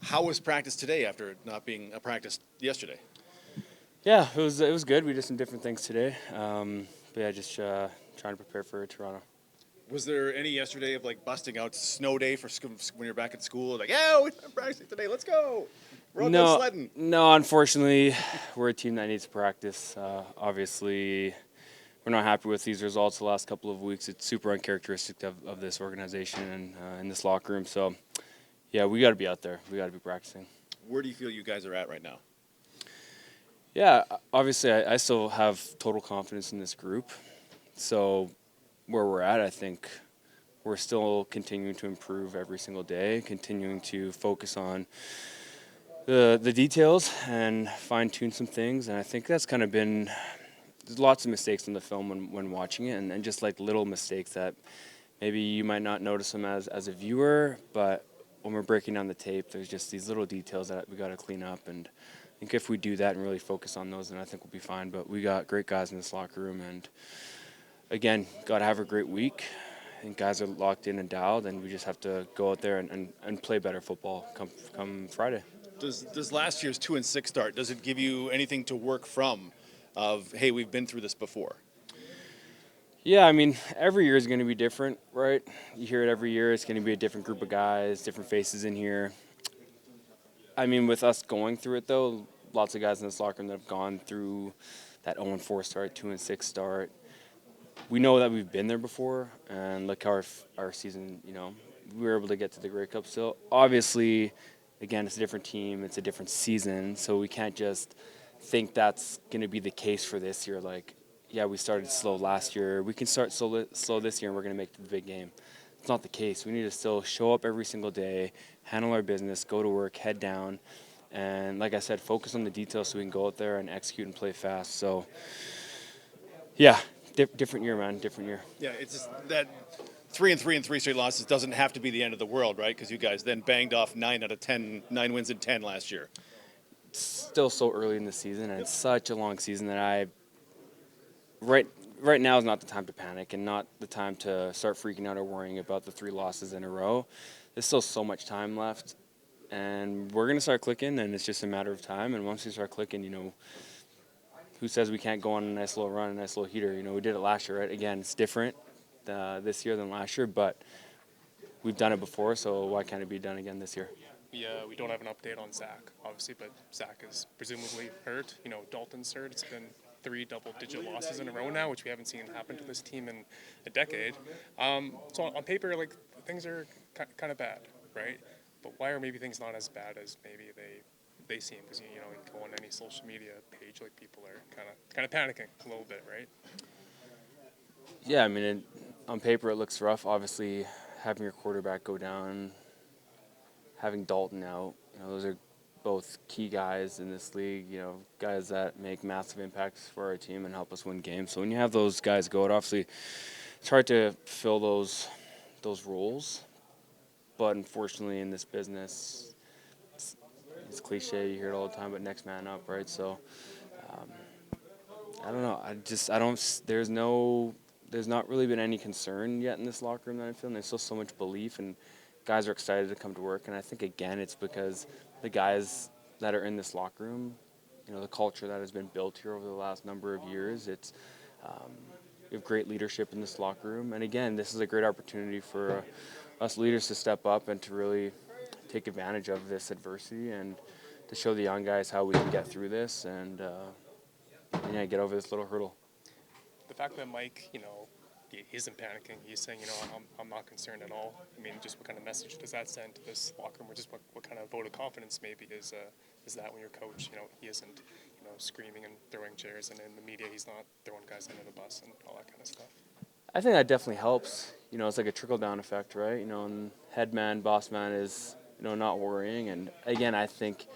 How was practice today after not being a practice yesterday? Yeah, it was good. We did some different things today. But yeah, just trying to prepare for Toronto. Was there any yesterday of like busting out snow day for when you're back at school? Like, yeah, we're practicing today. Let's go. We're all going No, sledding. no. Unfortunately, we're a team that needs to practice. Obviously, we're not happy with these results the last couple of weeks. It's super uncharacteristic of this organization and in this locker room. So, yeah, we got to be out there. We got to be practicing. Where do you feel you guys are at right now? Yeah, obviously, I still have total confidence in this group. So, where we're at, I think we're still continuing to improve every single day, continuing to focus on the details and fine tune some things. And I think that's kind of been there's lots of mistakes in the film when watching it, and just like little mistakes that maybe you might not notice them as a viewer, but when we're breaking down the tape, there's just these little details that we got to clean up. And I think if we do that and really focus on those, then I think we'll be fine. But we got great guys in this locker room, and again, got to have a great week. I think guys are locked in and dialed, and we just have to go out there and play better football come Friday. Does last year's 2-6 start? Does it give you anything to work from? Of hey, we've been through this before. Yeah, I mean, every year is going to be different, right? You hear it every year. It's going to be a different group of guys, different faces in here. I mean, with us going through it, though, lots of guys in this locker room that have gone through that 0-4 start, 2-6 start. We know that we've been there before, and look how our season, we were able to get to the Grey Cup still. Obviously, again, it's a different team, it's a different season, so we can't just think that's going to be the case for this year. Like, yeah, we started slow last year. We can start slow this year, and we're going to make it to the big game. It's not the case. We need to still show up every single day, handle our business, go to work, head down, and like I said, focus on the details so we can go out there and execute and play fast. So, yeah, different year, man. Different year. Yeah, it's just that 3-3 and 3 straight losses doesn't have to be the end of the world, right? Because you guys then banged off 9 wins in 10 last year. It's still so early in the season, and it's such a long season that right now is not the time to panic and not the time to start freaking out or worrying about the 3 losses in a row. There's still so much time left, and we're gonna start clicking, and it's just a matter of time. And once we start clicking, who says we can't go on a nice little run, a nice little heater? We did it last year, right? Again, it's different this year than last year, but we've done it before, so why can't it be done again this year? We don't have an update on Zach, obviously, but Zach is presumably hurt. Dalton's hurt. It's been 3 double-digit losses in a row now, which we haven't seen happen to this team in a decade. So on paper, like, things are kind of bad, right? But why are maybe things not as bad as maybe they seem? Because you go on any social media page, like, people are kind of panicking a little bit, right? Yeah, I mean, on paper it looks rough. Obviously, having your quarterback go down, having Dalton out, those are both key guys in this league, guys that make massive impacts for our team and help us win games. So when you have those guys go out, obviously it's hard to fill those roles. But unfortunately in this business, it's cliche, you hear it all the time, but next man up, right? So um, I don't know. There's not really been any concern yet in this locker room that I feel. And there's still so much belief, and guys are excited to come to work. And I think, again, it's because the guys that are in this locker room, the culture that has been built here over the last number of years, we have great leadership in this locker room. And again, this is a great opportunity for us leaders to step up and to really take advantage of this adversity and to show the young guys how we can get through this and get over this little hurdle. The fact that Mike, he isn't panicking. He's saying, I'm not concerned at all. I mean, just what kind of message does that send to this locker room? Or just what kind of vote of confidence maybe is that when your coach, he isn't, screaming and throwing chairs, and in the media he's not throwing guys under the bus and all that kind of stuff? I think that definitely helps. It's like a trickle-down effect, right? And head man, boss man is, not worrying. And again, I think,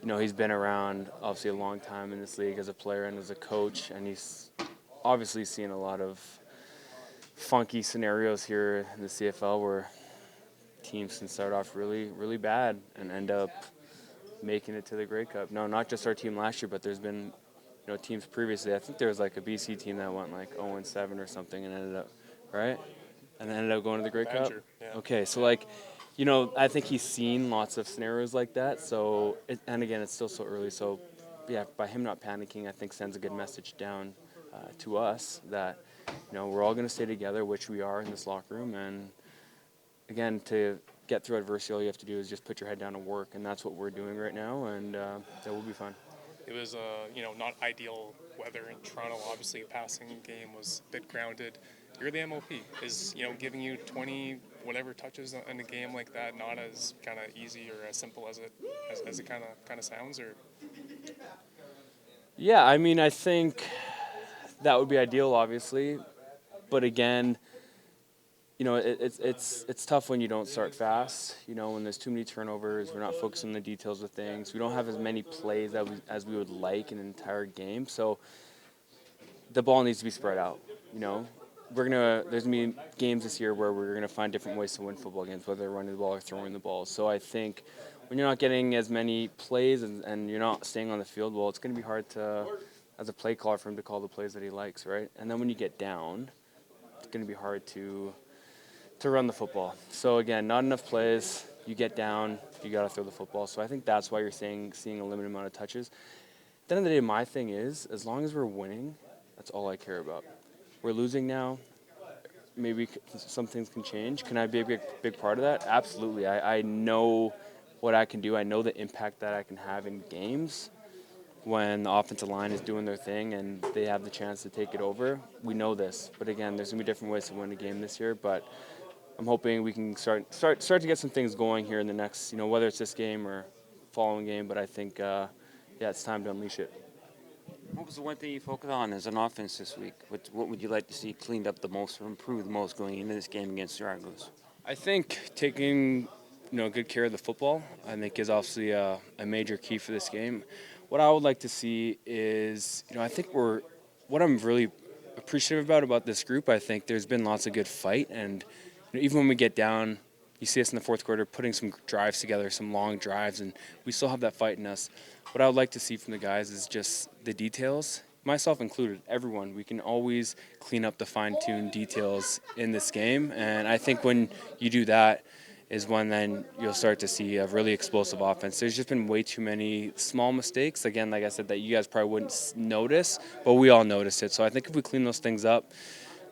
he's been around obviously a long time in this league as a player and as a coach, and he's obviously seen a lot of funky scenarios here in the CFL where teams can start off really, really bad and end up making it to the Grey Cup. No, not just our team last year, but there's been teams previously. I think there was like a BC team that went like 0-7 or something and ended up, right? And ended up going to the Grey Cup. Yeah. Okay, so like I think he's seen lots of scenarios like that. So, and again, it's still so early. So, yeah, by him not panicking, I think sends a good message down to us that, we're all going to stay together, which we are in this locker room. And again, to get through adversity, all you have to do is just put your head down and work. And that's what we're doing right now. And that will be fun. It was, not ideal weather in Toronto. Obviously, the passing game was a bit grounded. You're the MOP. Is, giving you 20 whatever touches in a game like that not as kind of easy or as simple as it kind of sounds? Or Yeah, I mean, I think that would be ideal, obviously. But again, it's tough when you don't start fast. When there's too many turnovers, we're not focused on the details of things. We don't have as many plays as we would like in an entire game. So the ball needs to be spread out. There's gonna be games this year where we're gonna find different ways to win football games, whether running the ball or throwing the ball. So I think when you're not getting as many plays and you're not staying on the field, well, it's gonna be hard to, as a play caller, for him to call the plays that he likes, right? And then when you get down, it's gonna be hard to run the football. So again, not enough plays. You get down, you got to throw the football. So I think that's why you're seeing a limited amount of touches. At the end of the day, my thing is, as long as we're winning, that's all I care about. We're losing now. Maybe some things can change. Can I be a big part of that? Absolutely. I know what I can do. I know the impact that I can have in games when the offensive line is doing their thing and they have the chance to take it over. We know this. But again, there's going to be different ways to win a game this year. But I'm hoping we can start to get some things going here in the next, whether it's this game or following game. But I think, it's time to unleash it. What was the one thing you focused on as an offense this week? What would you like to see cleaned up the most or improved the most going into this game against the Argos? I think taking, good care of the football, I think is obviously a major key for this game. What I would like to see is, I think what I'm really appreciative about this group, I think there's been lots of good fight. And even when we get down, you see us in the fourth quarter putting some drives together, some long drives, and we still have that fight in us. What I would like to see from the guys is just the details, myself included, everyone. We can always clean up the fine-tuned details in this game, and I think when you do that is when then you'll start to see a really explosive offense. There's just been way too many small mistakes, again, like I said, that you guys probably wouldn't notice, but we all noticed it. So I think if we clean those things up,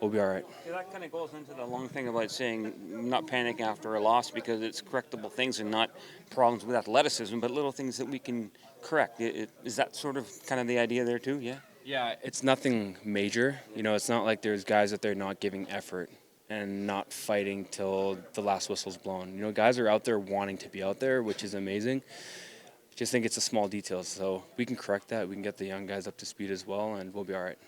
we'll be all right. Yeah, that kind of goes into the long thing about saying not panic after a loss because it's correctable things and not problems with athleticism, but little things that we can correct. Is that sort of kind of the idea there too? Yeah. Yeah, it's nothing major. It's not like there's guys that they're not giving effort and not fighting till the last whistle's blown. Guys are out there wanting to be out there, which is amazing. Just think it's a small detail. So we can correct that. We can get the young guys up to speed as well, and we'll be all right.